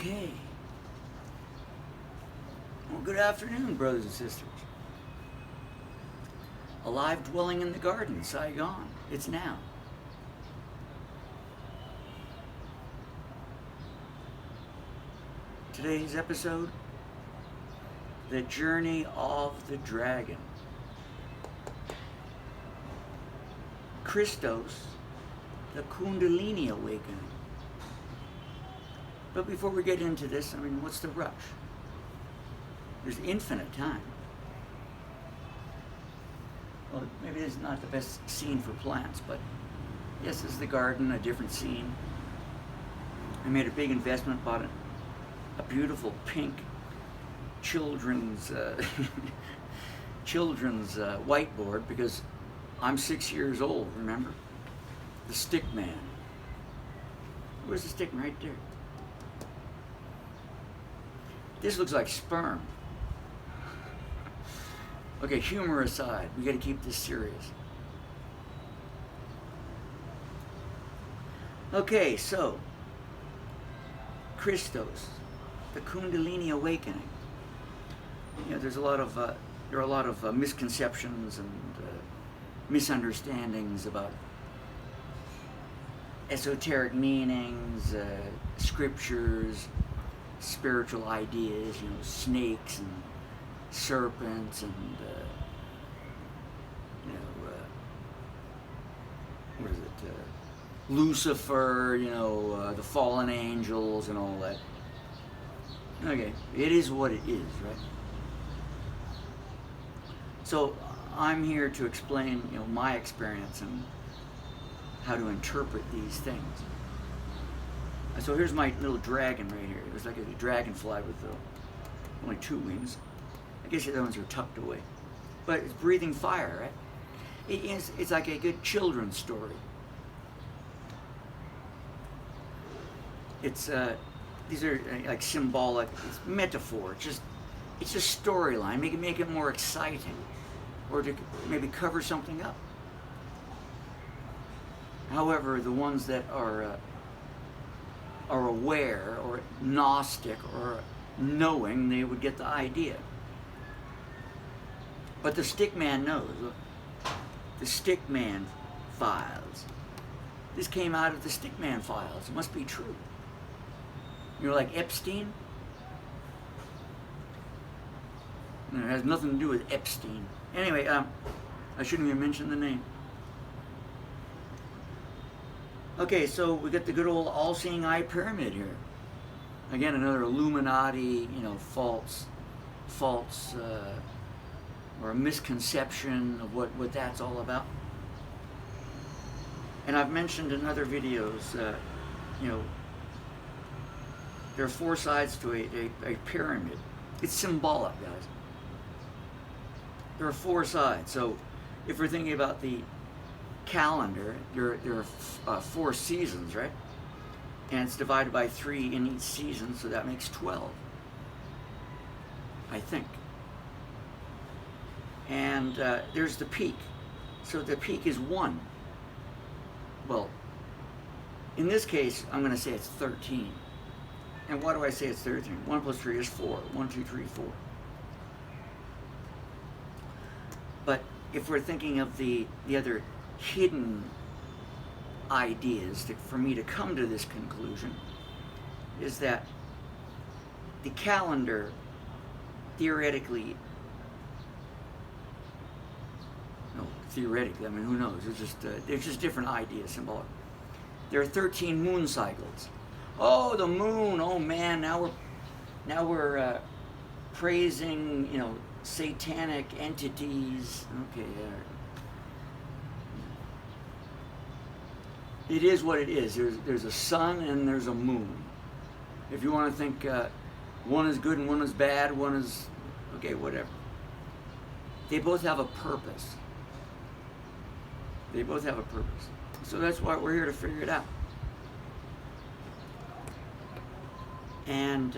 Okay. Well, good afternoon, brothers and sisters. Alive dwelling in the garden, Saigon. It's now. Today's episode, The Journey of the Dragon. Christos, the Kundalini awakening. But before we get into this, what's the rush? There's infinite time. Well, maybe this is not the best scene for plants, but yes, this is the garden, a different scene. I made a big investment, bought a beautiful pink children's whiteboard because I'm 6 years old, remember? The stick man. Where's the stick man? Right there. This looks like sperm. Okay, humor aside, we gotta keep this serious. Okay, so, Christos, the Kundalini awakening. You know, there are a lot of misconceptions and misunderstandings about esoteric meanings, scriptures, spiritual ideas, snakes and serpents and, what is it, Lucifer, the fallen angels and all that. Okay, it is what it is, right? So I'm here to explain, my experience and how to interpret these things. So here's my little dragon right here. It was like a dragonfly with only two wings. I guess the other ones are tucked away. But it's breathing fire, right? It's like a good children's story. These are like symbolic, it's metaphor. It's just storyline. Make it more exciting, or to maybe cover something up. However, the ones that are aware or Gnostic or knowing, they would get the idea. But the stickman knows. The stickman files. This came out of the stickman files. It must be true. You're like Epstein? It has nothing to do with Epstein. Anyway, I shouldn't even mention the name. Okay, so we got the good old all-seeing eye pyramid here. Again, another Illuminati, false, or a misconception of what that's all about. And I've mentioned in other videos, there are four sides to a pyramid. It's symbolic, guys. There are four sides. So if we're thinking about the calendar, there are 4 seasons, right? And it's divided by 3 in each season, so that makes 12, I think. And there's the peak. So the peak is 1. Well, in this case, I'm going to say it's 13. And why do I say it's 13? 1 plus 3 is 4. 1, 2, 3, 4. But if we're thinking of the other hidden ideas for me to come to this conclusion, is that the calendar theoretically, who knows? There's just different ideas, symbolic. There are 13 moon cycles. Oh, the moon! Oh man! Now we're praising satanic entities. Okay, it is what it is. There's a sun and there's a moon. If you want to think one is good and one is bad, one is okay, whatever. They both have a purpose. They both have a purpose. So that's why we're here to figure it out. And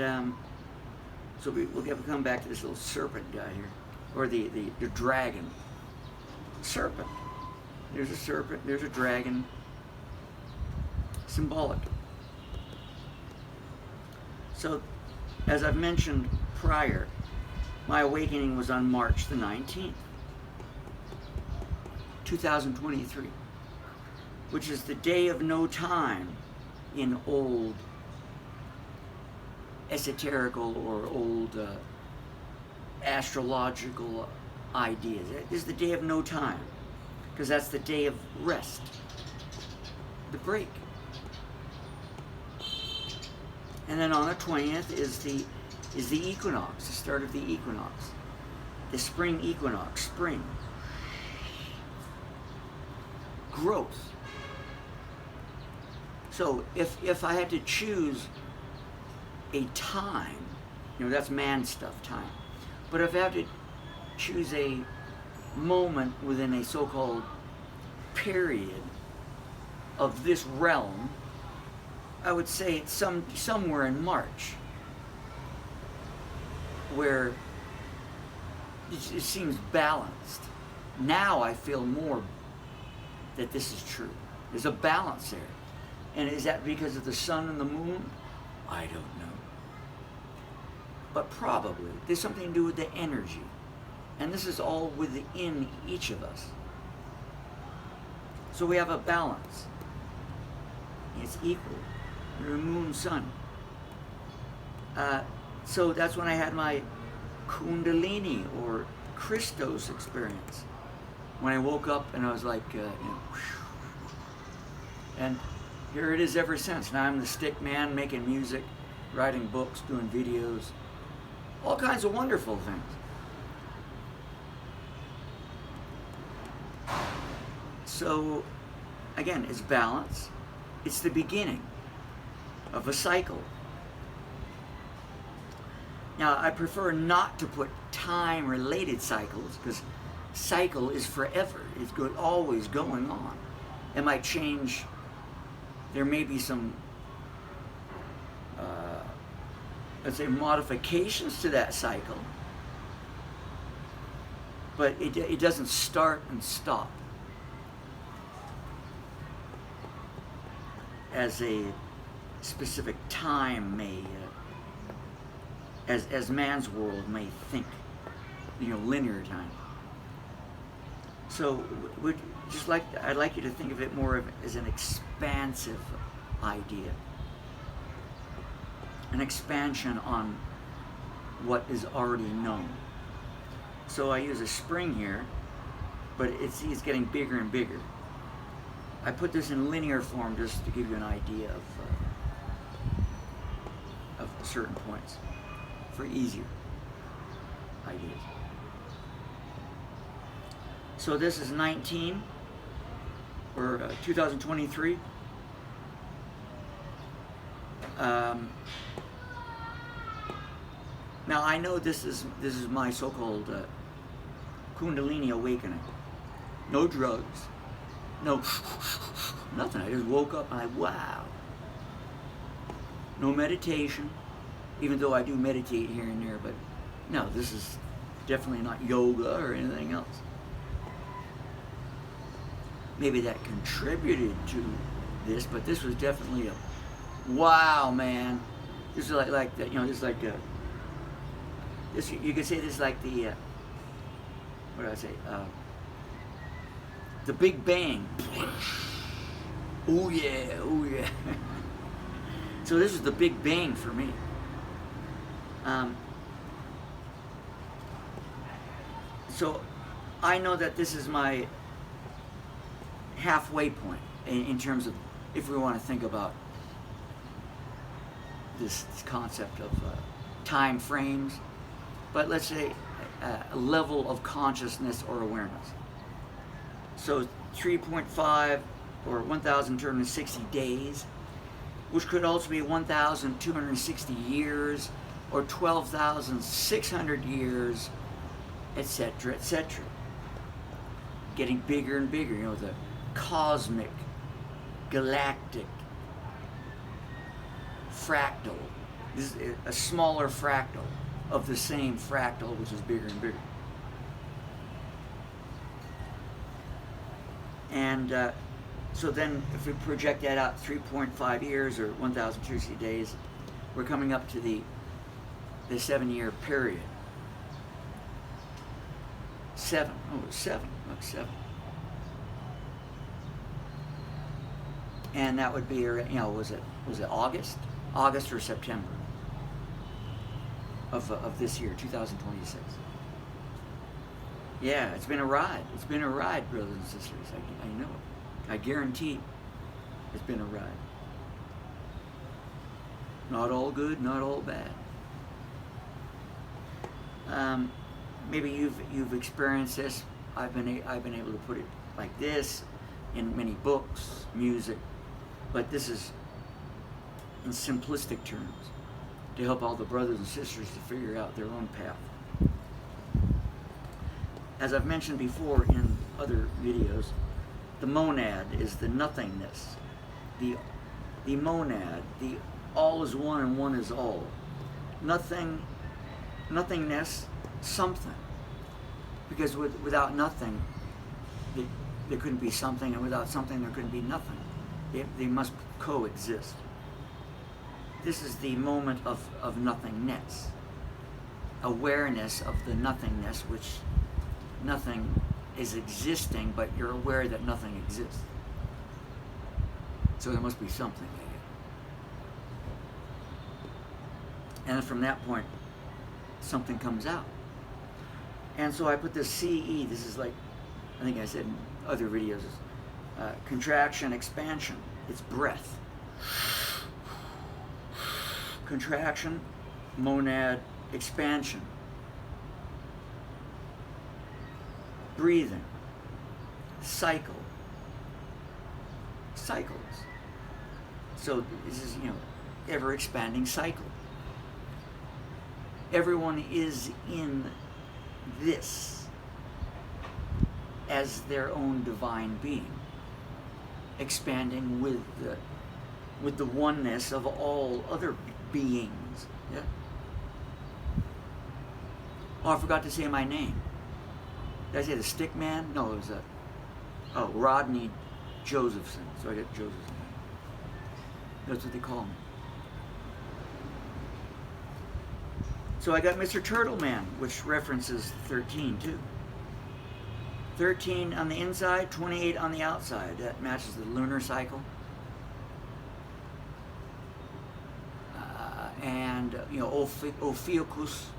so we'll come back to this little serpent guy here, or the dragon. Serpent. There's a serpent. There's a dragon. Symbolic. So, as I've mentioned prior, my awakening was on March the 19th, 2023, which is the day of no time in old esoterical or old astrological ideas. It is the day of no time, because that's the day of rest, the break. And then on the 20th is the equinox, the start of the equinox, the spring equinox, spring, growth. So if I had to choose a time, that's man stuff, time. But if I had to choose a moment within a so-called period of this realm, I would say it's somewhere in March, where it seems balanced. Now I feel more that this is true. There's a balance there. And is that because of the sun and the moon? I don't know. But probably there's something to do with the energy. And this is all within each of us. So we have a balance. It's equal. The moon, sun. So that's when I had my Kundalini or Christos experience. When I woke up and I was like, and here it is ever since. Now I'm the stick man, making music, writing books, doing videos, all kinds of wonderful things. So, again, it's balance. It's the beginning of a cycle. Now, I prefer not to put time-related cycles, because cycle is forever. It's always going on. It might change. There may be some, let's say, modifications to that cycle, but it doesn't start and stop as a specific time may, as man's world may think, linear time. So I'd like you to think of it more as an expansive idea, an expansion on what is already known. So I use a spring here, but it's getting bigger and bigger. I put this in linear form just to give you an idea of certain points for easier ideas. So this is 2023. Now I know this is my so-called Kundalini awakening. No drugs, no nothing. I just woke up and wow. No meditation, even though I do meditate here and there, but no, this is definitely not yoga or anything else. Maybe that contributed to this, but this was definitely a wow, man. This is like that, this is like this. You could say this is like the what do I say? The Big Bang. Oh yeah, oh yeah. So this is the Big Bang for me. So I know that this is my halfway point in terms of, if we want to think about this concept of time frames, but let's say a level of consciousness or awareness. So 3.5 or 1,260 days, which could also be 1,260 years or 12,600 years, etc., etc. Getting bigger and bigger, the cosmic, galactic, fractal. This is a smaller fractal of the same fractal, which is bigger and bigger. And so then if we project that out 3.5 years or 1,260 days, we're coming up to the 7-year period. 7. Oh, it was 7. Look, 7. And that would be, was it August? August or September of this year, 2026. Yeah, it's been a ride. It's been a ride, brothers and sisters. I know it. I guarantee it's been a ride. Not all good, not all bad. Maybe you've experienced this. I've been able to put it like this in many books, music, but this is in simplistic terms to help all the brothers and sisters to figure out their own path. As I've mentioned before in other videos, the monad is the nothingness. The monad, the all is one and one is all. Nothingness, something. Because without nothing, there couldn't be something, and without something, there couldn't be nothing. They must coexist. This is the moment of nothingness. Awareness of the nothingness, which nothing is existing, but you're aware that nothing exists. So there must be something there. And from that point, something comes out. And so I put this CE, this is like, I think I said in other videos, contraction, expansion, it's breath. Contraction, monad, expansion. Breathing, cycle, cycles. So this is, ever expanding cycle. Everyone is in this as their own divine being, expanding with the oneness of all other beings. Yeah. Oh, I forgot to say my name. Did I say the stick man? No, it was Rodney Josephson. So I got Josephson. That's what they call me. So I got Mr. Turtle Man, which references 13 too. 13 on the inside, 28 on the outside. That matches the lunar cycle. And Ophiuchus.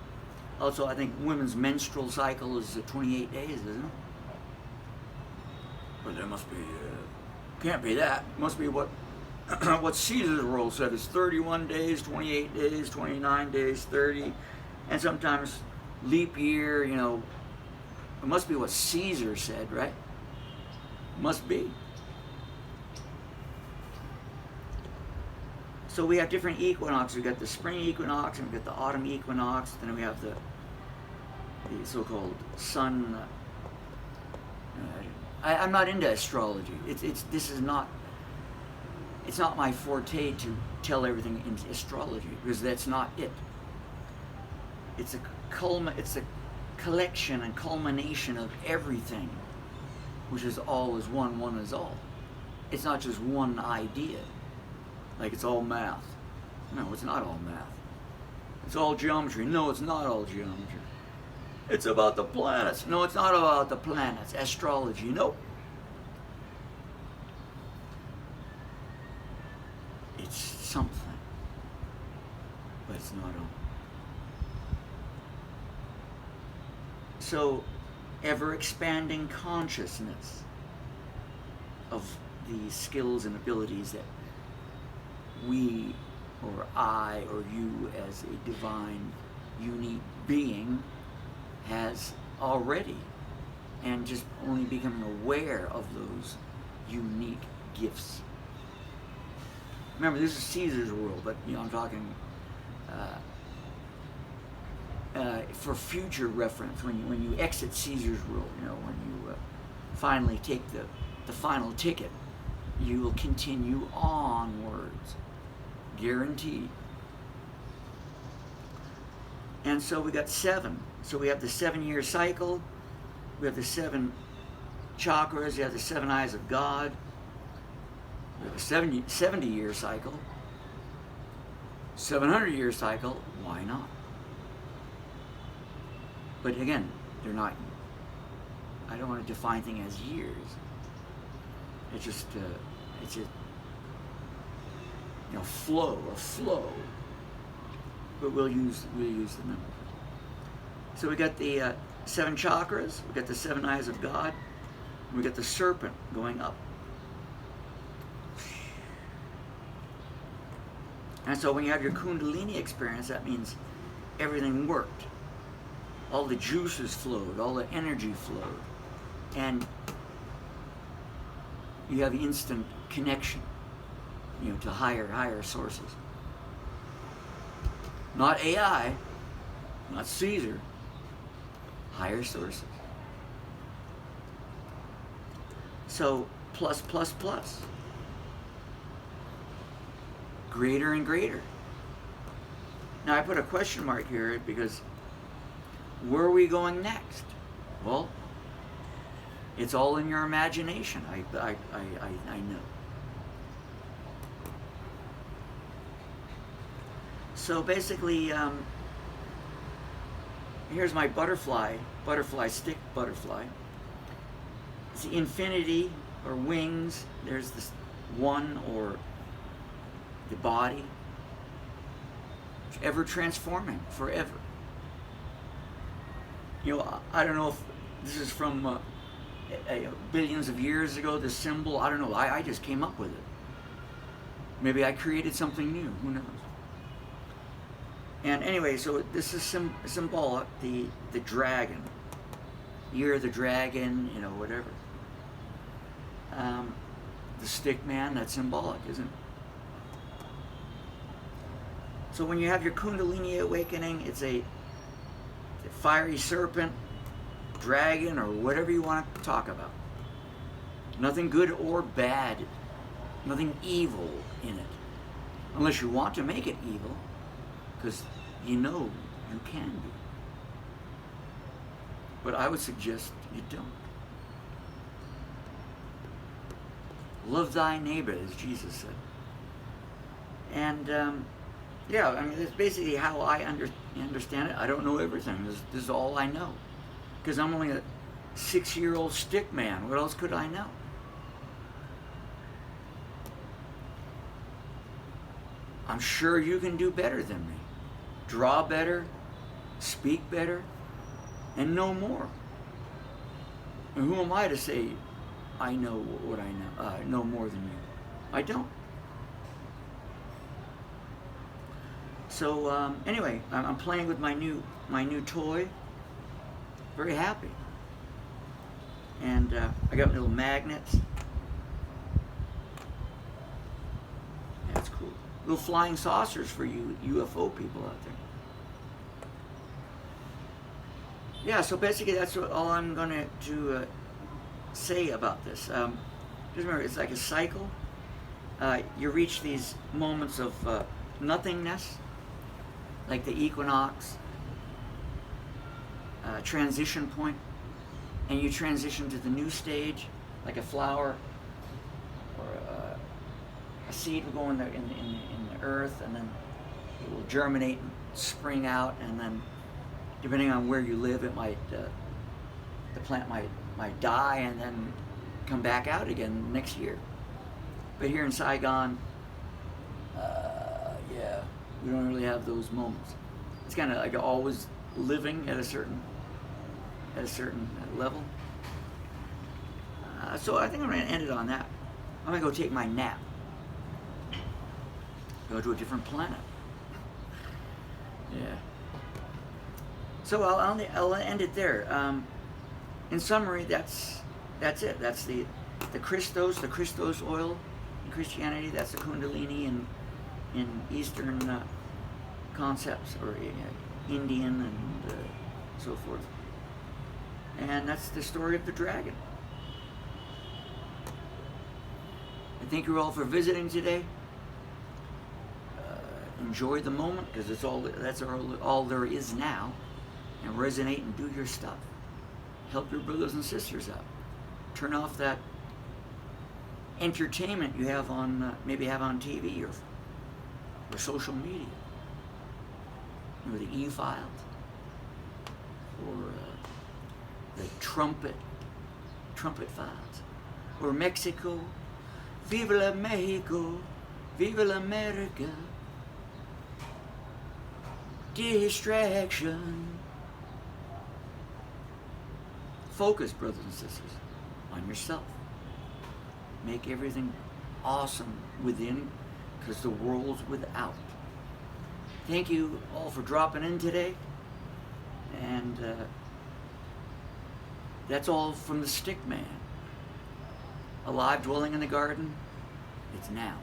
Also, I think women's menstrual cycle is 28 days, isn't it? But there must be, can't be that. Must be what what Caesar's rule said is 31 days, 28 days, 29 days, 30, and sometimes leap year, it must be what Caesar said, right? Must be. So we have different equinoxes. We've got the spring equinox, and we've got the autumn equinox, then we have the so-called sun. I'm not into astrology. It's not my forte to tell everything in astrology, because that's not it. It's a collection and culmination of everything, which is all is one, one is all. It's not just one idea, like it's all math. No, it's not all math. It's all geometry. No, it's not all geometry. It's about the planets. No, it's not about the planets. Astrology, nope. It's something, but it's not all. So, ever-expanding consciousness of the skills and abilities that we, or I, or you as a divine, unique being has already, and just only becoming aware of those unique gifts. Remember, this is Caesar's world, but I'm talking for future reference. When you exit Caesar's world, when you finally take the final ticket, you will continue onwards, guaranteed. And so we got 7. So we have the 7-year cycle. We have the 7 chakras. We have the 7 eyes of God. We have a 70-year cycle. 700-year cycle, why not? But again, they're not, I don't want to define things as years. It's just flow, a flow. But we'll use the number. So we got the 7 chakras, we got the 7 eyes of God, we got the serpent going up. And so when you have your Kundalini experience, that means everything worked. All the juices flowed, all the energy flowed, and you have instant connection, to higher sources. Not AI, not Caesar, higher sources. So plus, plus, plus. Greater and greater. Now I put a question mark here because where are we going next? Well, it's all in your imagination. I know. So basically, here's my butterfly stick butterfly. It's the infinity or wings. There's this one or the body. It's ever transforming, forever. I don't know if this is from billions of years ago, this symbol. I don't know. I just came up with it. Maybe I created something new. Who knows? And anyway, so this is symbolic, the dragon. Year of the dragon, whatever. The stick man, that's symbolic, isn't it? So when you have your Kundalini awakening, it's a fiery serpent, dragon, or whatever you want to talk about. Nothing good or bad. Nothing evil in it. Unless you want to make it evil, because you can be. But I would suggest you don't. Love thy neighbor, as Jesus said. And it's basically how I understand it. I don't know everything. This is all I know. Because I'm only a 6-year-old stick man. What else could I know? I'm sure you can do better than me. Draw better, speak better, and know more. And who am I to say I know what I know more than you? I don't. So anyway, I'm playing with my new toy. Very happy. And I got little magnets. That's cool. Little flying saucers for you UFO people out there. Yeah, so basically that's all I'm going to say about this. Just remember, it's like a cycle. You reach these moments of nothingness, like the equinox, transition point, and you transition to the new stage, like a flower or a seed will go in the earth, and then it will germinate and spring out, and then depending on where you live, it might the plant might die and then come back out again next year. But here in Saigon, we don't really have those moments. It's kind of like always living at a certain level. So I think I'm going to end it on that. I'm going to go take my nap. Go to a different planet. Yeah. So I'll end it there. In summary, that's it. That's the Christos oil in Christianity. That's the Kundalini in Eastern concepts, or Indian and so forth. And that's the story of the dragon. I thank you all for visiting today. Enjoy the moment, because that's all there is now. And resonate and do your stuff. Help your brothers and sisters out. Turn off that entertainment you have on maybe have on TV or social media. the e-files, or the trumpet files, or Mexico, Viva la Mexico, Viva la America, distraction. Focus, brothers and sisters, on yourself. Make everything awesome within, because the world's without. Thank you all for dropping in today. And that's all from the Stick Man. Alive, dwelling in the garden. It's now.